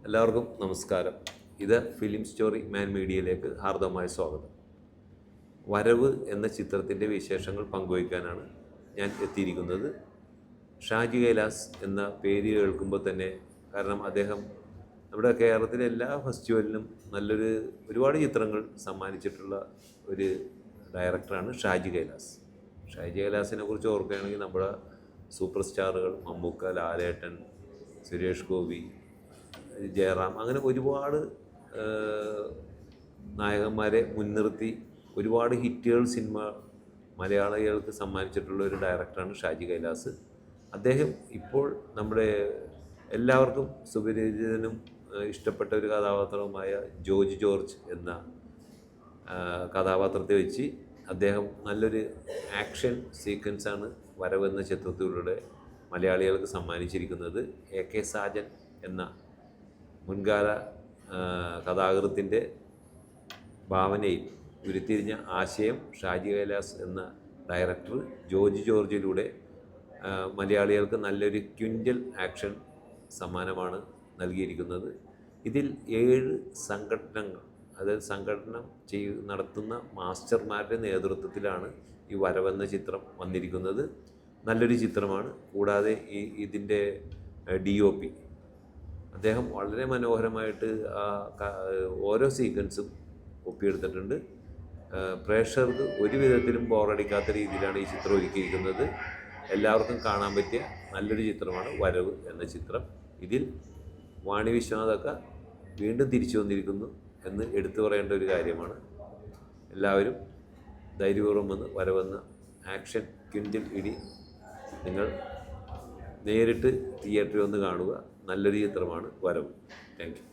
എല്ലാവർക്കും നമസ്കാരം. ഇത് ഫിലിം സ്റ്റോറി മാൻ മീഡിയയിലേക്ക് ഹാർദവമായ സ്വാഗതം. വരവ് എന്ന ചിത്രത്തിൻ്റെ വിശേഷങ്ങൾ പങ്കുവയ്ക്കാനാണ് ഞാൻ എത്തിയിരിക്കുന്നത്. ഷാജി കൈലാസ് എന്ന പേര് കേൾക്കുമ്പോൾ തന്നെ, കാരണം അദ്ദേഹം നമ്മുടെ കേരളത്തിലെ എല്ലാ ഫെസ്റ്റിവലിനും ഒരുപാട് ചിത്രങ്ങൾ സമ്മാനിച്ചിട്ടുള്ള ഒരു ഡയറക്ടറാണ് ഷാജി കൈലാസ്. ഷാജി കൈലാസിനെ കുറിച്ച് ഓർക്കുകയാണെങ്കിൽ നമ്മുടെ സൂപ്പർ സ്റ്റാറുകൾ മമ്മൂക്ക, ലാലേട്ടൻ, സുരേഷ് ഗോപി, ജയറാം, അങ്ങനെ ഒരുപാട് നായകന്മാരെ മുൻനിർത്തി ഒരുപാട് സിനിമ മലയാളികൾക്ക് സമ്മാനിച്ചിട്ടുള്ള ഒരു ഡയറക്ടറാണ് ഷാജി കൈലാസ്. അദ്ദേഹം ഇപ്പോൾ നമ്മുടെ എല്ലാവർക്കും സുപരിചിതനും ഇഷ്ടപ്പെട്ട ഒരു കഥാപാത്രവുമായ ജോർജ് ജോർജ് എന്ന കഥാപാത്രത്തെ വെച്ച് അദ്ദേഹം നല്ലൊരു ആക്ഷൻ സീക്വൻസാണ് വരവ് എന്ന ചിത്രത്തിലൂടെ മലയാളികൾക്ക് സമ്മാനിച്ചിരിക്കുന്നത്. AK സാജൻ എന്ന മുൻകാല കഥാകൃത്തിൻ്റെ ഭാവനയിൽ ഉരുത്തിരിഞ്ഞ ആശയം ഷാജി കൈലാസ് എന്ന ഡയറക്ടർ ജോർജ് ജോർജിലൂടെ മലയാളികൾക്ക് നല്ലൊരു ക്വിൻ്റൽ ആക്ഷൻ സമ്മാനമാണ് നൽകിയിരിക്കുന്നത്. ഇതിൽ 7 സംഘടനകൾ, അതായത് സംഘടന നടത്തുന്ന മാസ്റ്റർമാരുടെ നേതൃത്വത്തിലാണ് ഈ വരവെന്ന ചിത്രം വന്നിരിക്കുന്നത്. നല്ലൊരു ചിത്രമാണ്. കൂടാതെ ഇതിൻ്റെ DOP അദ്ദേഹം വളരെ മനോഹരമായിട്ട് ഓരോ സീക്വൻസും ഒപ്പിയെടുത്തിട്ടുണ്ട്. പ്രേക്ഷകർക്ക് ഒരു വിധത്തിലും ബോറടിക്കാത്ത രീതിയിലാണ് ഈ ചിത്രം ഒരുക്കിയിരിക്കുന്നത്. എല്ലാവർക്കും കാണാൻ പറ്റിയ നല്ലൊരു ചിത്രമാണ് വരവ് എന്ന ചിത്രം. ഇതിൽ വാണി വിശ്വനാഥൊക്കെ വീണ്ടും തിരിച്ചു വന്നിരിക്കുന്നു എന്ന് എടുത്തു പറയേണ്ട ഒരു കാര്യമാണ്. എല്ലാവരും ധൈര്യപൂർവ്വം വന്ന് വരവെന്ന ആക്ഷൻ ക്വിൻ്റൽ ഇടി നിങ്ങൾ നേരിട്ട് തിയേറ്ററിൽ വന്ന് കാണുക. നല്ലൊരു ചിത്രമാണ് വരവ്. Thank you.